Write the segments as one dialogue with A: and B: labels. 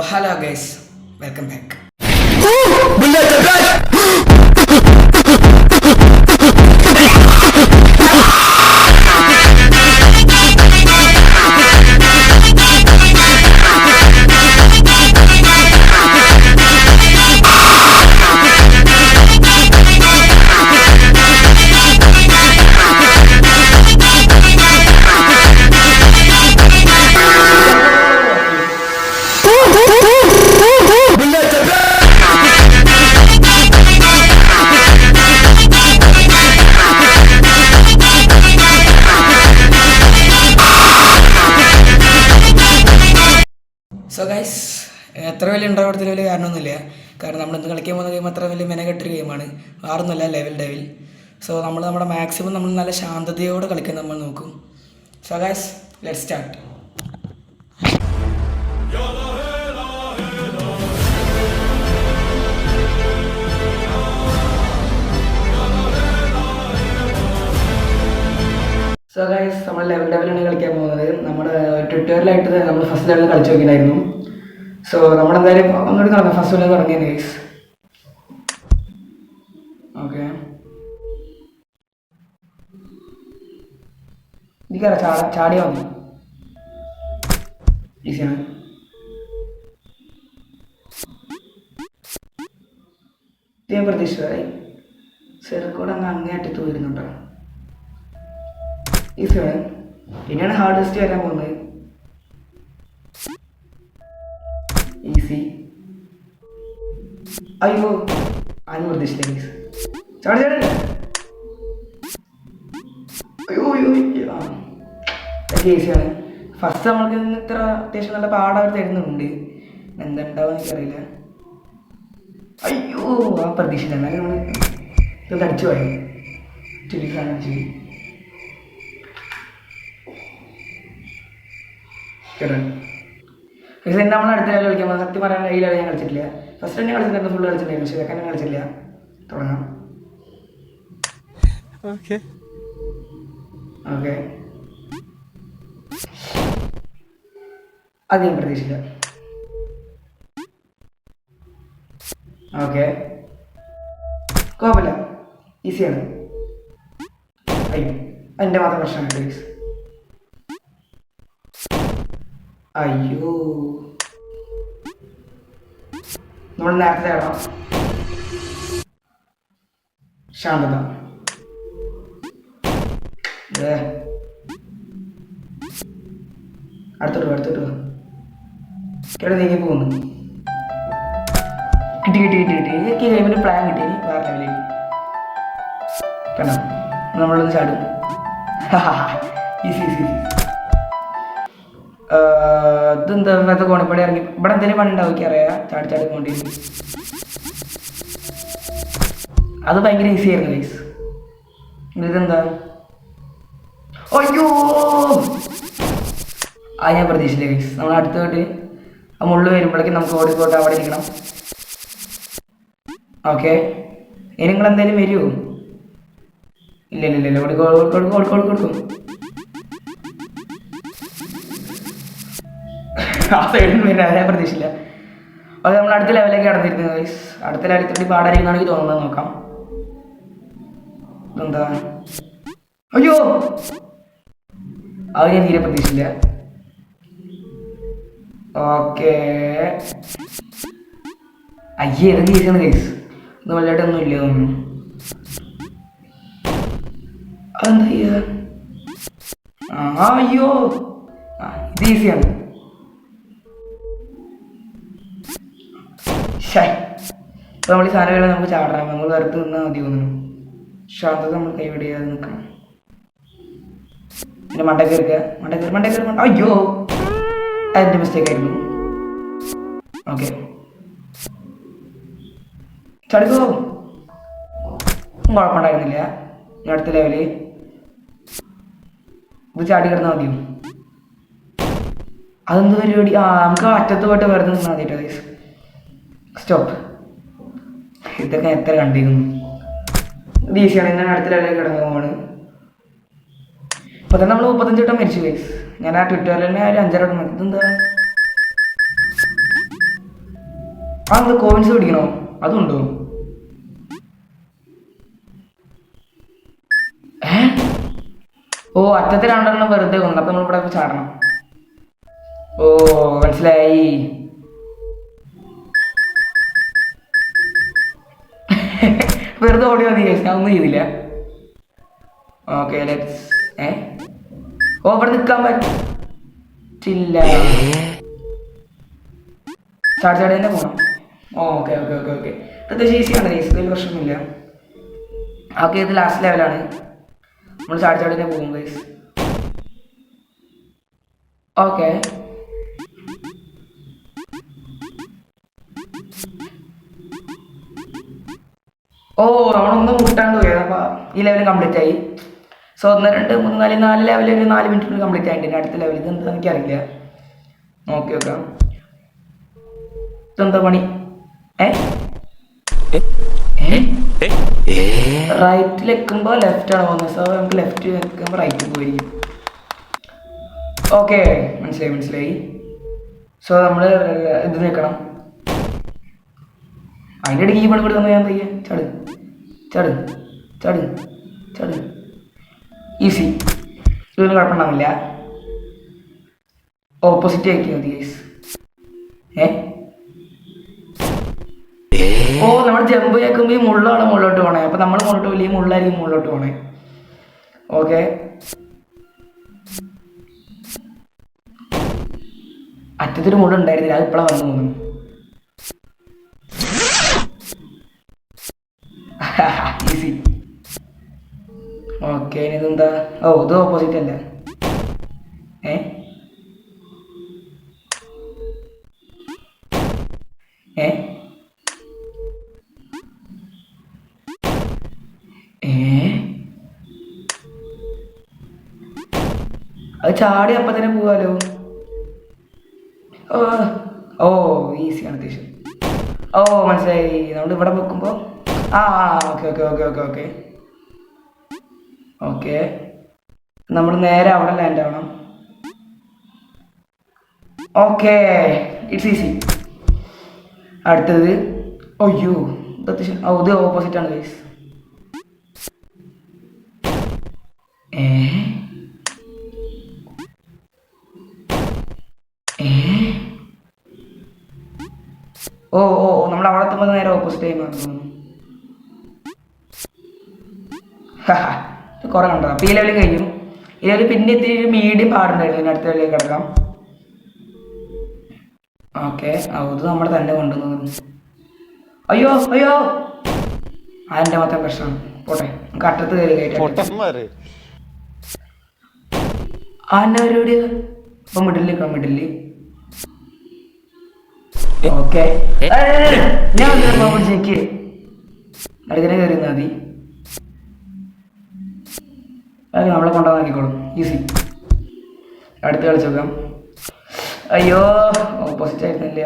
A: Hello guys, welcome back. So guys, എത്ര വലിയ ഉണ്ടാവത്തിന് വലിയ കാരണമൊന്നുമില്ല. കാരണം നമ്മളിന്ന് കളിക്കാൻ പോകുന്ന ഗെയിം അത്ര വലിയ മെനക്കെട്ടൊരു ഗെയിമാണ്. വേറൊന്നുമല്ല, ലെവൽ ഡെവിൽ. സോ നമ്മൾ നമ്മുടെ മാക്സിമം നമ്മൾ നല്ല ശാന്തതയോടെ കളിക്കാൻ നമ്മൾ നോക്കും. So guys, let's start. So guys, നമ്മൾ ലെവൽ ഡെവലാണ് കളിക്കാൻ പോകുന്നത്. നമ്മുടെ ട്വിറ്ററിലായിട്ട് നമ്മൾ ഫസ്റ്റ് ലെവലിൽ കളിച്ചു നോക്കിയിട്ടുണ്ടായിരുന്നു. സോ നമ്മളെന്തായാലും ഒന്നുകൂടി തുടങ്ങാം. ഫസ്റ്റ് ലെവൽ തുടങ്ങിയത് ഗൈസ്. ഓക്കെ, എനിക്കറിയാം ചാടിയാൽ മതി, ഈസിയാണ്. ഞാൻ പ്രതീക്ഷിച്ചതായി ചെറുക്കൂടെ അങ്ങ് അങ്ങേയറ്റത്ത് വരുന്നുണ്ടോ. ഈസിയാണ്. ഇനിയാണ് ഹാർഡസ്റ്റ് വരാൻ പോകുന്നത്. ഈസി. അയ്യോ, ആരും പ്രതീക്ഷിച്ചില്ല ഗൈസ്. ചാടി ചാടി. അയ്യോ അയ്യോ. ആ ഈസിയാണ്. ഫസ്റ്റ് നമ്മൾക്ക് ഇത്ര അത്യാവശ്യം നല്ല പാടാൻ തരുന്നുണ്ട്. എന്താ ഉണ്ടാവുക എനിക്കറിയില്ല. അയ്യോ, ആ പ്രതീക്ഷിച്ചില്ല. എന്നാലും നമ്മൾ ഇത് അടിച്ചു പോയി. അടിച്ചു കേട്ടോ. പക്ഷേ നമ്മൾ അടുത്ത ലെവൽ കളിക്കാൻ പോകുന്നത് സത്യം പറയാൻ ഈ ലെവൽ ഞാൻ കളിച്ചിട്ടില്ല. ഫസ്റ്റ് തന്നെ കളിച്ചിട്ടുണ്ടായിരുന്നു, ഫുള്ള് കളിച്ചിട്ടുണ്ടായിരുന്നു. പക്ഷേ സെക്കൻഡ് കളിച്ചില്ല. തുടങ്ങാം. ഓക്കെ, അത് ഞാൻ പ്രതീക്ഷിച്ചില്ല. ഓക്കെ, കുഴപ്പമില്ല, ഈസിയാണ്. അയ്യോ, എൻ്റെ മാത്രം പ്രശ്നമാണ് പ്ലീസ്. അയ്യോ, നമ്മൾ നേരത്തെ ഇടാം. ശാന്തത. അടുത്തോട്ട് കേട്ടോ, നീങ്ങി പോകുന്നു. കിട്ടി എനിക്ക് ഗെയിമിന് പ്ലാൻ കിട്ടി. വേറെ ലെവലിൽ കണ്ടോ, നമ്മളൊന്ന് ചാടും. ഈസി. ഇതെന്താ ഇന്നത്തെ കോണിപ്പടി ഇറങ്ങി. ഇവിടെ എന്തെങ്കിലും പണി ഉണ്ടാവും അറിയാം. ചാടി കൊണ്ടിരിക്കും. അത് ഭയങ്കര ഈസി ആയിരുന്നു ഗൈസ്. ഇതെന്താ? അയ്യോ, ആ ഞാൻ പ്രതീക്ഷിച്ചില്ല ഗൈസ്. നമ്മൾ അടുത്തോട്ട് ആ മുള്ളു വരുമ്പോഴേക്കും നമുക്ക് ഓടിക്കോട്ടെ, അവിടെ ഇരിക്കണം. ഓക്കെ, ഇനി നിങ്ങൾ എന്തായാലും വരുമോ? ഇല്ല കൊടുക്കും. ആ സൈഡിൽ വരാൻ ഞാൻ പ്രതീക്ഷിച്ചില്ല. അത് നമ്മൾ അടുത്ത ലെവലിലേക്ക് കടന്നിരുന്നു ഗൈസ്. അടുത്ത ലെവലിൽ ഇത്തിരി പാടായിരിക്കുന്നതാണ് എനിക്ക് തോന്നുന്നത്. നോക്കാം. എന്താ? അയ്യോ, അത് ഞാൻ തീരെ പ്രതീക്ഷിച്ചില്ല. ഓക്കെ, അയ്യേ ഏതൊക്കെ ഈസിയാണ് ഗൈസ്. ഒന്നും വലുതായിട്ടൊന്നും ഇല്ല തോന്നുന്നു. അതെന്താ ചെയ്യാ? അയ്യോ, ഇത് ഈസിയാണ്. നമ്മൾ ഈ സാധനം വരുമ്പോൾ നമുക്ക് ചാടാം. നമ്മൾ വെറുതെ നിന്നാൽ മതി തോന്നുന്നു. ശാന്തത നമ്മൾ കൈവിടിയാതെ നിൽക്കണം. പിന്നെ മണ്ട കയറുക. അയ്യോ, അതിൻ്റെ മിസ്റ്റേക്ക് ആയിരുന്നു. ഓക്കെ, ചടുക്കോ, കുഴപ്പമുണ്ടായിരുന്നില്ല. ഇനി അടുത്ത ലെവല് ഇത് ചാടി കിടന്നാൽ മതിയോ? അതെന്ത് പരിപാടി? നമുക്ക് അറ്റത്ത് പോയിട്ട് വെറുതെ നിന്നാൽ മതിട്ടോ ഗൈസ്. സ്റ്റോപ്പ്. ഇതൊക്കെ എത്ര കണ്ടിരുന്നു. ഇത് ഈസിയാണ്. ഞാൻ അടുത്ത ലെവലിലേക്ക് കിടന്നു പോവാണ്. ഇപ്പൊ തന്നെ നമ്മൾ 35 വട്ടം മരിച്ചു ഗൈസ്. ഞാൻ ആ ട്വിറ്ററിൽ തന്നെ ഒരു 5 വട്ടം മരിച്ചു. ഇതെന്താ? ആ എന്താ കോയിൻസ് പിടിക്കണോ? അതുണ്ടോ? ഏ ഓ അറ്റത്തെ രണ്ടെണ്ണം വെറുതെ കൊന്നു. അപ്പൊ നമ്മളിവിടെ ചാടണം. ഓ മനസ്സിലായി. വെറുതെ ഓടി മതി. ഞാൻ ഒന്നും ചെയ്തില്ല. ഓക്കെ ലെറ്റ്സ് ഓ ഇവിടെ നിൽക്കാൻ പറ്റില്ല. ചാടി ചാടി തന്നെ പോകണം. Okay okay okay okay. പ്രത്യേകിച്ച് ഈസിയാണ്. ഈസിയിൽ പ്രശ്നമില്ല. ഓക്കെ ഇത് ലാസ്റ്റ് ലെവലാണ്. നമ്മൾ ചാടി ചാടി തന്നെ പോകും ഗൈസ്. ഓക്കെ ഓ നമ്മളൊന്നും മുട്ടാണ്ട് പോയത്. അപ്പോൾ ഈ ലെവൽ കംപ്ലീറ്റ് ആയി. സോ 1 2 3 4 4 ലെവൽ ഒരു 4 മിനിറ്റിന് കംപ്ലീറ്റ് ആയിട്ടുണ്ട്. അടുത്ത ലെവൽ ഇത് എന്താ എനിക്കറിയില്ല. നോക്കി നോക്കാം. ഇതെന്താ പണി? റൈറ്റിൽ വെക്കുമ്പോൾ ലെഫ്റ്റ് ആണ് പോകുന്നത്. സോ നമുക്ക് ലെഫ്റ്റ് വെക്കുമ്പോൾ റൈറ്റ് പോയിരിക്കും. ഓക്കെ മനസ്സിലായി മനസ്സിലായി. സോ നമ്മൾ ഇത് നിൽക്കണം. അതിൻ്റെ ഇടയ്ക്ക് ഈ പണി കൂടി ഞാൻ തയ്യാ. ചട് ചട് ചട് ചട്. ഈസി. ഇതൊന്നും കുഴപ്പമുണ്ടാവില്ല. ഓപ്പോസിറ്റ് ആക്കിയാൽ മതി ഗൈസ്. ഓ നമ്മൾ ജമ്പ് കേൾക്കുമ്പോൾ ഈ മുള്ളാണ് മുകളിലോട്ട് പോണേ. അപ്പം നമ്മൾ മുകളിലോട്ട് പോയില്ല, ഈ മുള്ളായിരിക്കും മുകളിലോട്ട് പോണേ. ഓക്കെ അറ്റത്തൊരു മുള്ള ഉണ്ടായിരുന്നില്ല, അത് ഇപ്പോഴാണ് വന്നു തോന്നുന്നു. ഈസി. ഓക്കെ ഇതെന്താ? ഓ ഇത് ഓപ്പോസിറ്റ് അല്ല. ഏ ഏ അത് ചാടി അപ്പം തന്നെ പോവാലോ. ഓ ഈസിയാണ് അത്യാവശ്യം. ഓ മനസ്സിലായി. നമ്മൾ ഇവിടെ വെക്കുമ്പോൾ ആ okay okay okay okay okay okay. നമ്മൾ നേരെ അവിടെ ലാൻഡ് ആവണം. Okay it's easy. അടുത്തത് അയ്യോ ഇത് അത്യാവശ്യം. ഓ ഇത് ഓപ്പോസിറ്റ് ആണ് ഗൈസ്. ഓ ഓ നമ്മൾ അവിടെ എത്തുമ്പോൾ നേരെ ഓപ്പോസിറ്റ് ആയി മാറുന്നു. കുറെ കണ്ടോ. അപ്പോൾ ഈ ലെവൽ കഴിഞ്ഞു. ഈ ലെവൽ പിന്നെ ഇത്തിരി മീഡിയം പാടുണ്ടായിരുന്നു. പിന്നെ അടുത്ത ലെവലിലേക്ക് കിടക്കാം. ഓക്കെ അത് നമ്മൾ തന്നെ കൊണ്ടുവന്നു. അയ്യോ അയ്യോ അതിൻ്റെ മാത്രം പ്രശ്നമാണ്. പോട്ടെ നമുക്ക് അറ്റത്ത് കയറി കയറ്റി ആൻ്റെ പരിപാടി. അപ്പം മിഡിലേക്ക് മിഡില്. ഓക്കെ ഞാൻ പിടിച്ചേക്ക് അടുക്കനെ കയറി മതി. നമ്മളെ കൊണ്ടുവന്നാക്കിക്കോളും. ഈസി. അടുത്ത് കളിച്ച് നോക്കാം. അയ്യോ ഓപ്പോസിറ്റ് ആയിരുന്നില്ല.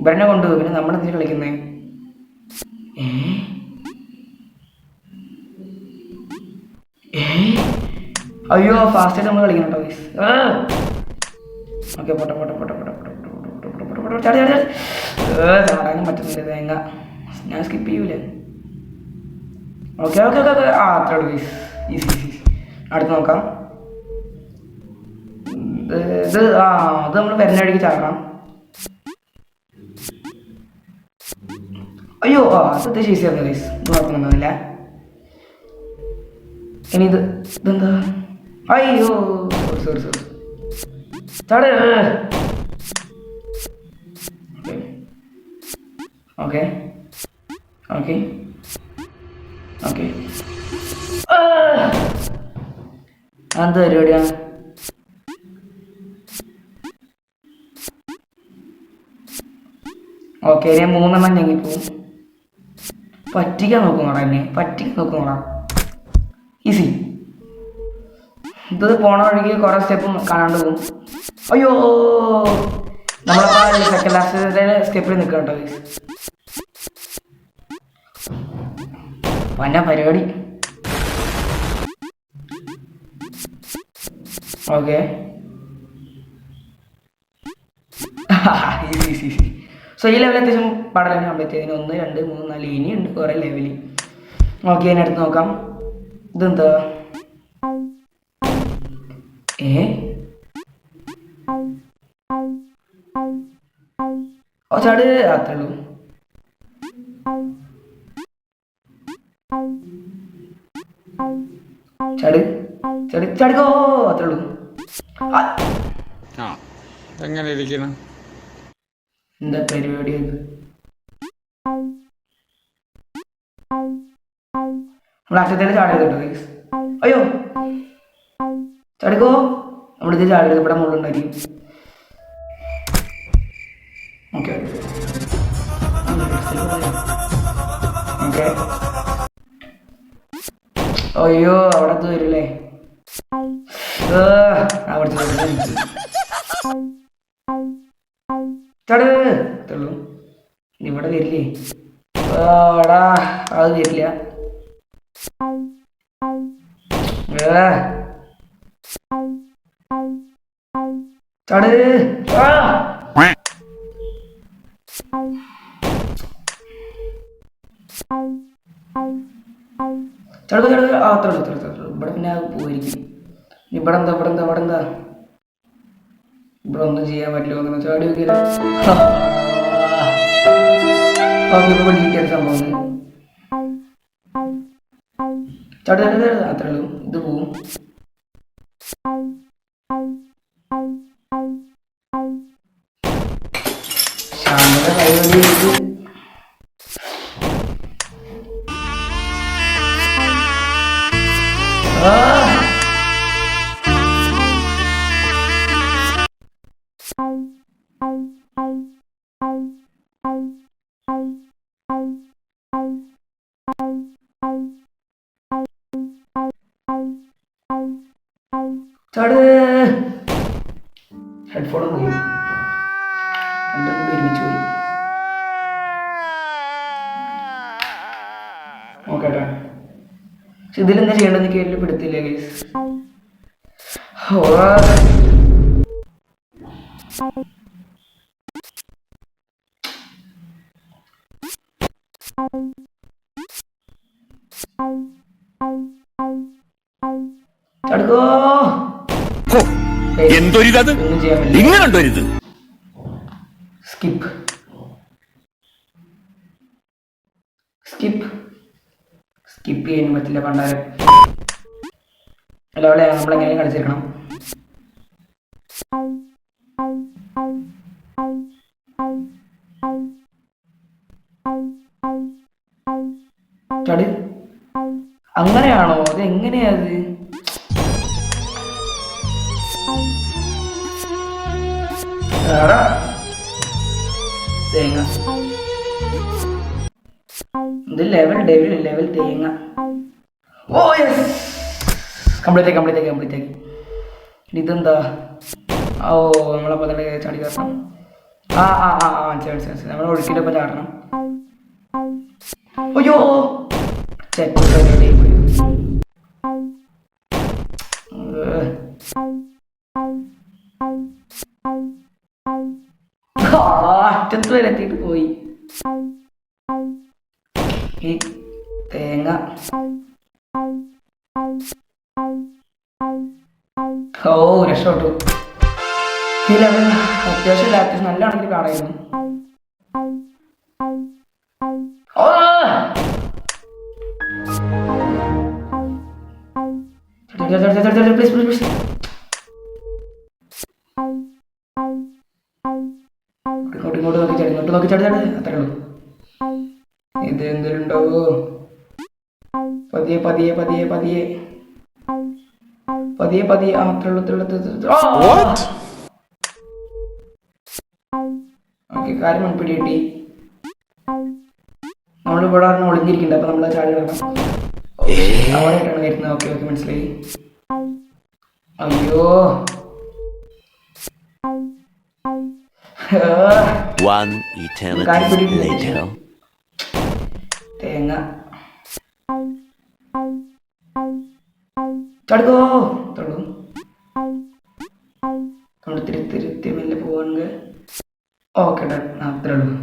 A: ഇവരെന്നെ കൊണ്ടുപോകും. പിന്നെ നമ്മളെന്തിനാ കളിക്കുന്നേ? അയ്യോ ഫാസ്റ്റ് ആയിട്ട് നമ്മൾ കളിക്കണം കേട്ടോ ഗൈസ്. ഓക്കെ പോട്ടെ പോട്ടെ പോട്ടെ പോട്ടെ പോട്ടെ ചാടാനും പറ്റുന്നില്ല തേങ്ങ. ഞാൻ സ്കിപ്പ് ചെയ്യൂലേ. ഓക്കെ ഓക്കെ ഓക്കെ ഓക്കെ ആ അത്രേ ഉള്ളൂ ഗൈസ്. Easy easy. അടുത്ത് നോക്കാം. ഇത് ആ അത് നമ്മൾ വരുന്ന വഴിക്ക് ചാടണം. അയ്യോ ആ അത് ഈസിയായിരുന്നു ഗൈസ്. ഇത് കുഴപ്പമൊന്നുമില്ല. ഇനി ഇതെന്താ? അയ്യോ സോറി സോറി സോറി. ചാട്. Okay okay okay. എന്ത് പരിപാടിയാണ്? ഓക്കെ ഞാൻ 3 എണ്ണം ഞെങ്ങിപ്പോവും. പറ്റിക്കാൻ നോക്കുന്നോടാ എന്നെ. പറ്റിക്കാൻ നോക്കുന്നോടാ. ഈസി. ഇത് പോണ വഴിക്ക് കുറേ സ്റ്റെപ്പും കാണാണ്ട് പോകും. അയ്യോ നമ്മളപ്പോൾ സെക്കൻഡ് ലാസ്റ്റ് സ്റ്റെപ്പിൽ നിൽക്കുക കേട്ടോ. പന്ന പരിപാടി. Okay easy easy easy. So ഈ ലെവൽ അത്യാവശ്യം പാടലാണ് കംപ്ലീറ്റ് ചെയ്തതിന് 1 2 3 4 ഇനിയുണ്ട് കുറേ ലെവല്. ഓക്കെ അതിനടുത്ത് നോക്കാം. ഇതെന്താ ഓ ചാട് അത്രേ ഉള്ളൂ. ചാട് ചാട് ചാടുക്കോ അത്രേ ഉള്ളൂ.
B: എങ്ങനെ ഇരിക്കണം?
A: എന്താ പരിപാടി? നമ്മൾ അക്ഷരത്തേക്ക് ചാടരുത് കേട്ടോ. അയ്യോ ചാടിക്കോ. നമ്മളിത് ചാടരുത്, ഇവിടെ മുകളിലുണ്ടായിരിക്കും. Okay okay. അയ്യോ അവിടെ വരില്ലേ? അവിടെ ചാട് അത്രയുള്ളൂ. ഇവിടെ വരില്ലേ? എടാ അത് വരില്ല. ചാട് ചടുക്ക ചടുക്ക അത്ര ഇവിടെ പിന്നെ പോയിരിക്കും. ഇവിടെ എന്താ ഇവിടെ എന്താ ഇവിടെ എന്താ ഇവിടെ ഒന്നും ചെയ്യാൻ പറ്റില്ല. ചാടി നോക്കിയാലോ? ഓക്കെ ഇപ്പൊ ഡീറ്റെയിൽ സംഭവം ചാടി ചാടി അത്രേ ഉള്ളൂ. ഇത് പോവും. ശാന്തത കൈവരി ചാട്. ഹെഡ്ഫോൺ പോയി, എല്ലാം കൂടി ഒരുമിച്ച് പോയി. നോക്കട്ടെ പക്ഷെ ഇതിലെന്താ ചെയ്യേണ്ടതെന്ന് എനിക്ക് വലിയ പിടുത്തില്ല ഗൈസ്. ചടുക്കോ
B: എന്തൊരിത്, ഇങ്ങനെയുണ്ടൊരിത്.
A: സ്കിപ്പ് സ്കിപ്പ് സ്കിപ്പ് ചെയ്യാൻ പറ്റില്ല. പണ്ടാരം അല്ല അവിടെ നമ്മളെങ്ങനെ കളിച്ചിരിക്കണം. ചടി അങ്ങനെയാണോ? അത് എങ്ങനെയാ? അത് തേങ്ങ ഇത് ലെവൽ ഡെവിൽ ലെവൽ തേങ്ങ. ഓ യെസ് കംപ്ലീറ്റ് ആക്കി. ഇതെന്താ? ഓ നമ്മളപ്പോൾ തന്നെ ചാടി കയറണം. മനസ്സിലായി. നമ്മൾ ഒഴുക്കിലപ്പോൾ ചാടണം. അയ്യോ അറ്റത്ത് വരെ എത്തിയിട്ട് പോയി. ഈ തേങ്ങ ഓ രക്ഷപ്പെട്ടു. ഈ ലെവൽ അത്യാവശ്യം നല്ലതാണെങ്കിൽ കാണായിരുന്നു. പ്ലീസ് ഇങ്ങോട്ട് നോക്കി ചാടി അത്രേ ഉള്ളൂ. ഇത് എന്തെങ്കിലും ഉണ്ടാവോ? പതിയെ അത്രേ ഉള്ളൂ. ഓക്കെ കാര്യം പിടി കിട്ടി. നമ്മളിവിടെ ഒളിഞ്ഞിരിക്കുന്നുണ്ട്. അപ്പൊ നമ്മൾ ചാടി കിടക്കണം. അവിടെയായിട്ടാണ് വരുന്നത്. ഓക്കെ മനസ്സിലായി. അയ്യോ തേങ്ങ ചടുക്കോ തൊടു. നമ്മൾ തിരുത്തി മെല്ലെ പോവാണെങ്കിൽ ഓക്കെ അത്രേ ഉള്ളൂ.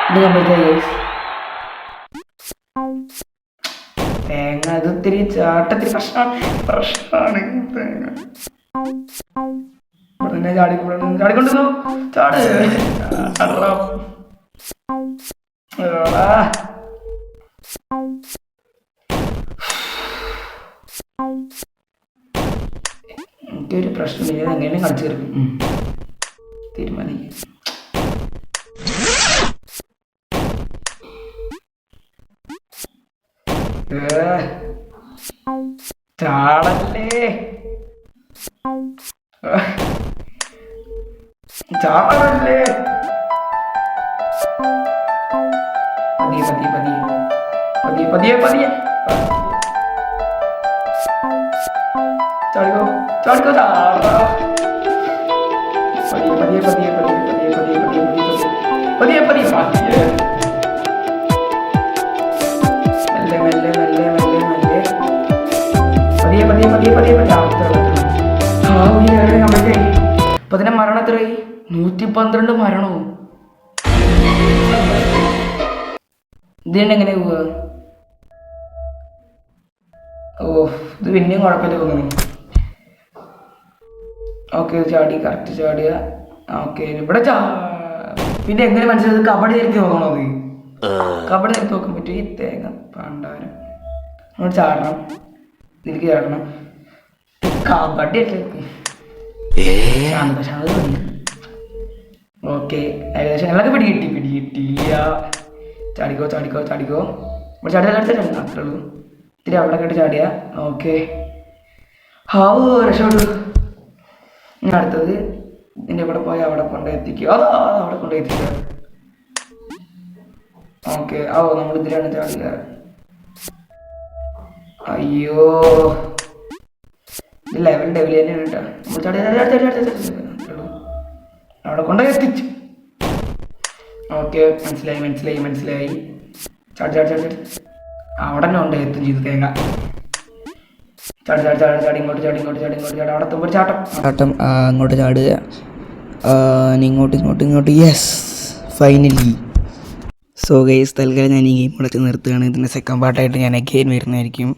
A: ഇത് കംപ്ലീറ്റ് ആയി ഗൈസ്. തേങ്ങ ഇത് ഇത്തിരി ചാട്ടത്തിരി പ്രശ്നമാണ് തേങ്ങ. ഇവിടെ ചാടിക്കൊണ്ടു ചാട് എനിക്കൊരു പ്രശ്നമില്ല, എങ്ങനെയും കളിച്ചു തീർക്കും. തീരുമാനിക്കും. ചാടല്ലേ ചാടല്ലേ. പതിയെ പതിയെ പതിയെ പതിയെ പതിയെ പതിയെ ചാടിക്കോ ചാടിക്കോ ചാടാ. പതിയെ പതിയെ പതിയെ പതിയെ പതിയെ പതിയെ പതിയെ പതിയെ പതിയെ പതിയെ മെല്ലെ മെല്ലെ മെല്ലെ മെല്ലെ മെല്ലെ പതിയെ പതിയെ പതിയെ പതിയെ പതിയെ. അപ്പൊ അതിന്റെ മരണം എത്രയായി? 112 മരണവും. ഇതിന് എങ്ങനെ പോവുക? ഓ ഇത് പിന്നെയും കുഴപ്പമില്ല തോന്നുന്നു. ഓക്കെ ചാടി കറക്റ്റ് ചാടിയ. ഓക്കെ ഇവിടെ പിന്നെ എങ്ങനെ മനസ്സിലായത്? കബഡി നിരത്തി നോക്കണോ? അത് കബഡി നിരത്തി നോക്കാൻ പറ്റും. ഈ തേങ്ങ പണ്ടാരം നമ്മൾ ചാടണം, ഇതിലേക്ക് ചാടണം. കബഡി അല്ലേ ഓക്കെ ഏകദേശം ഞങ്ങളൊക്കെ പിടികിട്ടില്ല. ചാടിക്കോ ചാടിക്കോ ചാടിക്കോ. ഇവിടെ ചാടിയാൽ അത്രേ ഉള്ളൂ. ഇത്തിരി അവിടെ കേട്ട് ചാടിയ. ഓക്കെ രക്ഷപ്പെട്ടു. ഇനി അടുത്തത് ഇതിൻ്റെ ഇവിടെ പോയി അവിടെ കൊണ്ടെത്തിക്കുക. അവിടെ കൊണ്ടെത്തിക്കുക. ഓക്കെ നമ്മൾ ഇതിലാണ് ചാടുക. അയ്യോ ഇത് ലെവൽ ഡെവൽ തന്നെയാണ് കേട്ടോ. നമ്മൾ ചാടി അവിടെ കൊണ്ടുപോയി എത്തിച്ചു. ഓക്കെ മനസ്സിലായി മനസ്സിലായി മനസ്സിലായി. ചാടി ചാടി ചാടി ചാടി അവിടെ തന്നെ കൊണ്ടുപോയി എത്തും ചെയ്തു തേങ്ങ. ചാടി ചാടി ചാടി ചാടി ഇങ്ങോട്ട് ചാടി ഇങ്ങോട്ട് ചാടി ഇങ്ങോട്ട് ചാടി. അവിടെ എത്തുമ്പോൾ ചാട്ടം അങ്ങോട്ട് ചാടുക. ഇങ്ങോട്ട് ഇങ്ങോട്ട് ഇങ്ങോട്ട്. Yes finally. സോ ഗൈസ് തൽക്കാലം ഞാൻ ഈ ഗെയിം ഇവിടെ നിർത്തുകയാണ്. ഇതിൻ്റെ സെക്കൻഡ് പാർട്ടായിട്ട് ഞാൻ അഗെയിൻ വരുന്നതായിരിക്കും.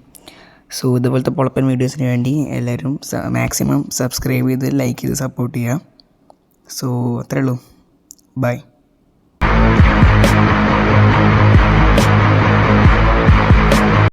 A: സോ ഇതുപോലത്തെ പൊളപ്പൻ വീഡിയോസിന് വേണ്ടി എല്ലാവരും മാക്സിമം സബ്സ്ക്രൈബ് ചെയ്ത് ലൈക്ക് ചെയ്ത് സപ്പോർട്ട് ചെയ്യുക. സോ അത്രേ ഉള്ളൂ. ബൈ.